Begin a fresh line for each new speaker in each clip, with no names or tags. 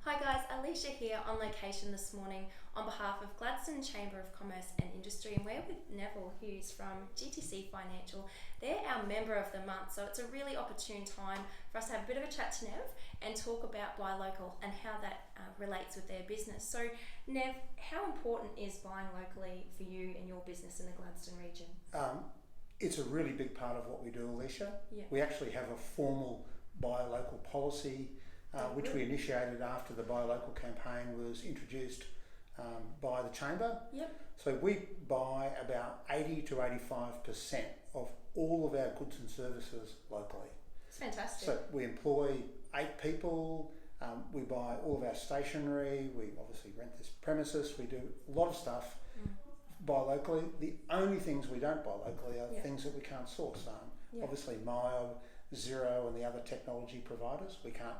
Hi guys, Alicia here on location this morning on behalf of Gladstone Chamber of Commerce and Industry, and we're with Neville who's from GTC Financial. They're our member of the month, so it's a really opportune time for us to have a bit of a chat to Nev and talk about buy local and how that relates with their business. So Nev, how important is buying locally for you and your business in the Gladstone region?
It's a really big part of what we do, Alicia.
Yeah.
We actually have a formal buy local policy which we initiated after the buy local campaign was introduced by the Chamber.
Yep.
So we buy about 80 to 85% of all of our goods and services locally.
It's fantastic.
So we employ 8 people, we buy all of our stationery, we obviously rent this premises, we do a lot of stuff buy locally. The only things we don't buy locally are things that we can't source. Obviously Maya, Xero and the other technology providers, we can't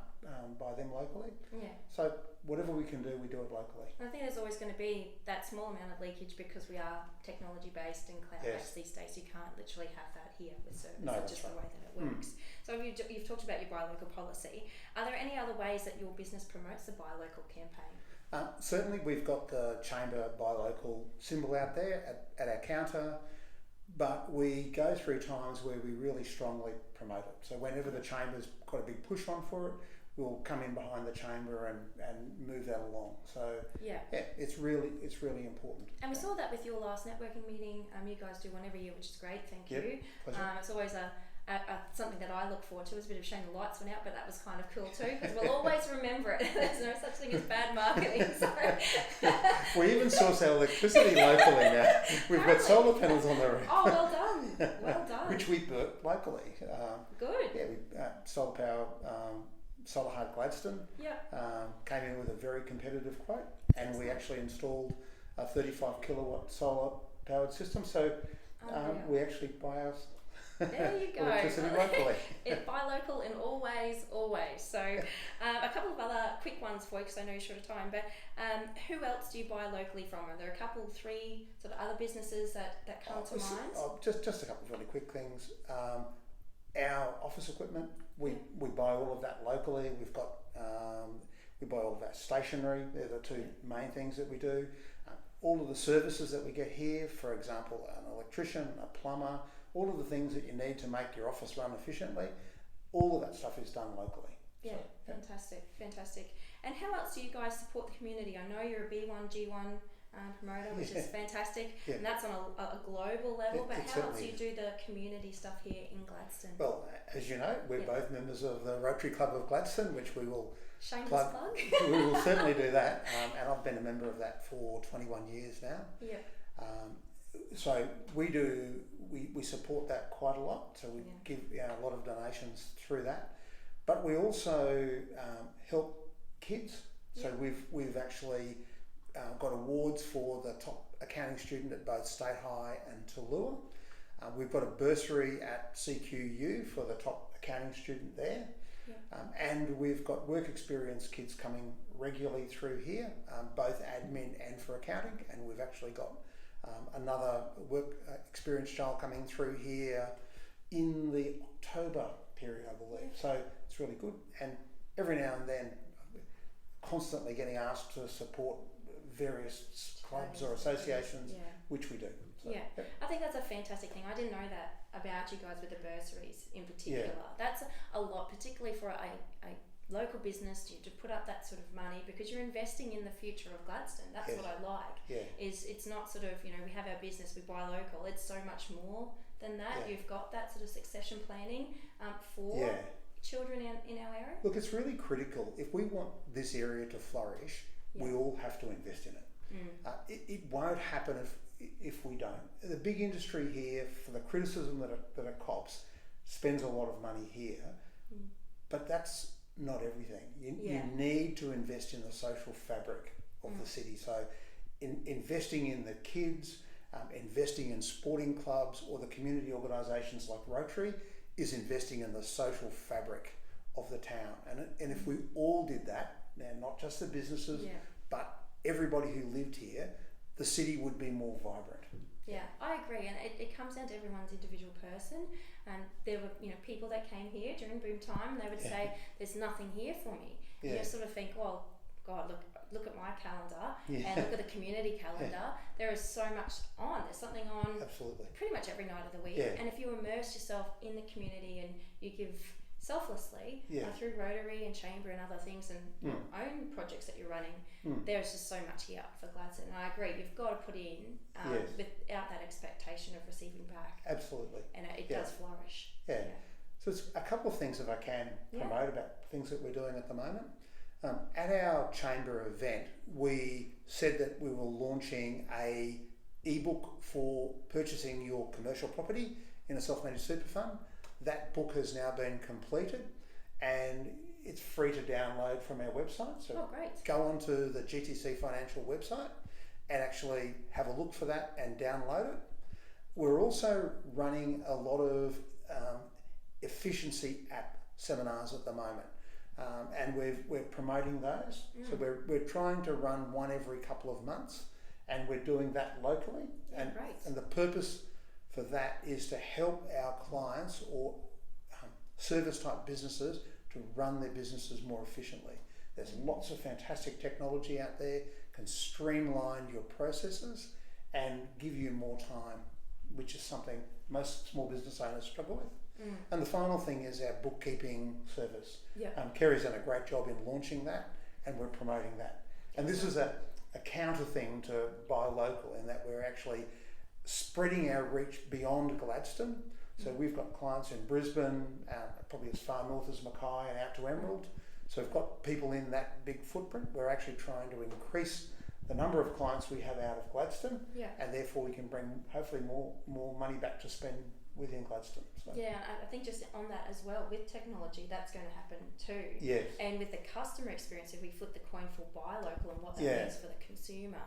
buy them locally.
Yeah.
So whatever we can do, we do it locally.
I think there's always going to be that small amount of leakage because we are technology based and cloud based these days. You can't literally have that here with service.
No,
that's just right. The way that it works. So you've talked about your buy local policy. Are there any other ways that your business promotes the buy local campaign?
Certainly we've got the Chamber buy local symbol out there at our counter, but we go through times where we really strongly promote it. So whenever the Chamber's got a big push on for it, we'll come in behind the Chamber and move that along. So it's really important.
And we saw that with your last networking meeting. You guys do one every year, which is great. Thank you.
Pleasure.
It's always something that I look forward to. It was a bit of a shame the lights went out, but that was kind of cool too because we'll always remember it. There's no such thing as bad marketing. So.
We even source our electricity locally now. We've got solar panels on the roof.
Oh, well done. Well done.
Which we built locally.
Good.
Yeah, we solar power. Solar Hard Gladstone came in with a very competitive quote, and we actually installed a 35 kilowatt solar powered system. So we actually buy our
there you go.
electricity locally.
Buy local in all ways, always. So a couple of other quick ones for you because I know you're short of time, but who else do you buy locally from? Are there a couple, 3 sort of other businesses that come to mind?
Just a couple of really quick things. Our office equipment, we buy all of that locally. We've got we buy all of our stationery. They're the 2 main things that we do. All of the services that we get here, for example, an electrician, a plumber, all of the things that you need to make your office run efficiently, all of that stuff is done locally.
Yeah, so, fantastic. And how else do you guys support the community? I know you're a B1, G1 promoter, which is fantastic, and that's on a global level, but how else do you do the community stuff here in Gladstone?
Well, as you know, we're both members of the Rotary Club of Gladstone, which we will
shameless plug.
We will certainly do that, and I've been a member of that for 21 years now.
Yeah.
So we support that quite a lot, so we give a lot of donations through that, but we also help kids. So we've actually got awards for the top accounting student at both State High and Tallua. We've got a bursary at CQU for the top accounting student there. And we've got work experience kids coming regularly through here, both admin and for accounting, and we've actually got another work experience child coming through here in the October period, I believe. So it's really good, and every now and then constantly getting asked to support various clubs or associations, which we do. So,
I think that's a fantastic thing. I didn't know that about you guys with the bursaries in particular. That's a lot, particularly for a local business to put up that sort of money because you're investing in the future of Gladstone. That's what I like. Is it's not sort of, we have our business, we buy local. It's so much more than that. You've got that sort of succession planning for children in our area.
Look, it's really critical. If we want this area to flourish, we all have to invest in it. It won't happen if we don't. The big industry here, for the criticism that it cops, spends a lot of money here, but that's not everything. You need to invest in the social fabric of the city. So investing in the kids, investing in sporting clubs or the community organisations like Rotary is investing in the social fabric of the town. And if we all did that, now not just the businesses, but everybody who lived here, the city would be more vibrant.
Yeah, I agree, and it comes down to everyone's individual person. There were people that came here during boom time, and they would say, "There's nothing here for me." And you sort of think, well, God, look at my calendar
Yeah.
and look at the community calendar. There is so much on. There's something on
Absolutely.
pretty much every night of the week.
Yeah.
And if you immerse yourself in the community and you give selflessly through Rotary and Chamber and other things and your own projects that you're running, there's just so much here for Gladstone. And I agree, you've got to put in without that expectation of receiving back.
Absolutely.
And it does flourish.
Yeah. So it's a couple of things, if I can promote about things that we're doing at the moment. At our Chamber event, we said that we were launching a ebook for purchasing your commercial property in a self-managed super fund. That book has now been completed and it's free to download from our website. So go onto the GTC Financial website and actually have a look for that and download it. We're also running a lot of efficiency app seminars at the moment, and we're promoting those. So we're trying to run one every couple of months, and we're doing that locally. And the purpose for that is to help our clients or service type businesses to run their businesses more efficiently. There's lots of fantastic technology out there, can streamline your processes and give you more time, which is something most small business owners struggle with. And the final thing is our bookkeeping service. Kerry's done a great job in launching that, and we're promoting that. And this is a counter thing to buy local, in that we're actually spreading our reach beyond Gladstone. So we've got clients in Brisbane, probably as far north as Mackay and out to Emerald. So we've got people in that big footprint. We're actually trying to increase the number of clients we have out of Gladstone, and therefore we can bring hopefully more money back to spend within Gladstone. So.
Yeah, I think just on that as well, with technology, that's going to happen too.
Yes.
And with the customer experience, if we flip the coin for buy local and what that means for the consumer,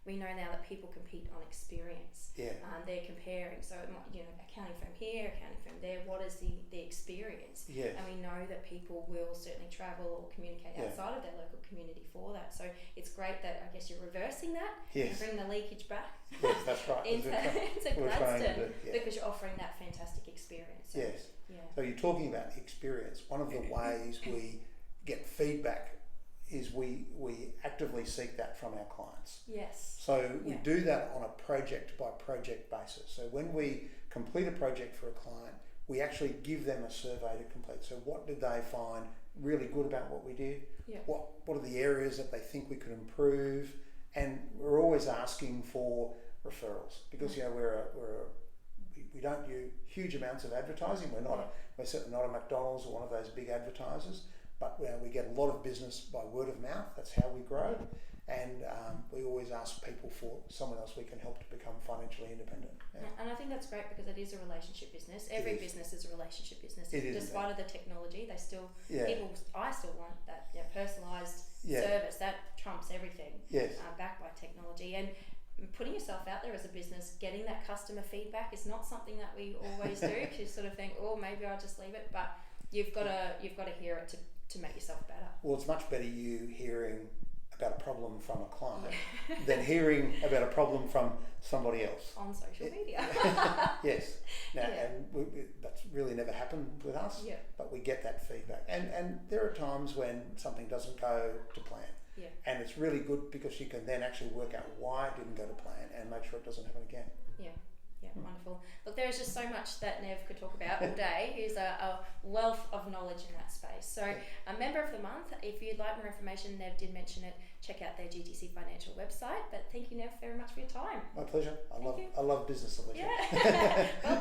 we know now that people compete on experience. They're comparing. So, accounting firm here, accounting firm there, what is the experience? And we know that people will certainly travel or communicate outside of their local community for that. So it's great that I guess you're reversing that and bring the leakage back.
Yes, that's right.
into Gladstone because you're offering that fantastic experience. So,
So you're talking about the experience. One of the ways we get feedback is we actively seek that from our clients. So we do that on a project by project basis. So when we complete a project for a client, we actually give them a survey to complete. So what did they find really good about what we did? What are the areas that they think we could improve? And we're always asking for referrals because we don't do huge amounts of advertising. We're certainly not a McDonald's or one of those big advertisers. But we get a lot of business by word of mouth. That's how we grow. And we always ask people for someone else we can help to become financially independent.
And I think that's great because it is a relationship business. Every business is a relationship business. Despite of the technology, they still I still want that personalised service. That trumps everything. Backed by technology. And putting yourself out there as a business, getting that customer feedback is not something that we always do. Because you sort of think, maybe I'll just leave it. But you've got to hear it to make yourself better.
Well, it's much better you hearing about a problem from a client than hearing about a problem from somebody else.
On social media.
Yes. And that's really never happened with us, but we get that feedback. And there are times when something doesn't go to plan. And it's really good because you can then actually work out why it didn't go to plan and make sure it doesn't happen again.
Wonderful. Look, there's just so much that Nev could talk about all day. He's a wealth of knowledge in that space. So, a member of the month, if you'd like more information, Nev did mention it, check out their GTC Financial website. But thank you, Nev, very much for your time.
My pleasure. I love business, Alicia.
Well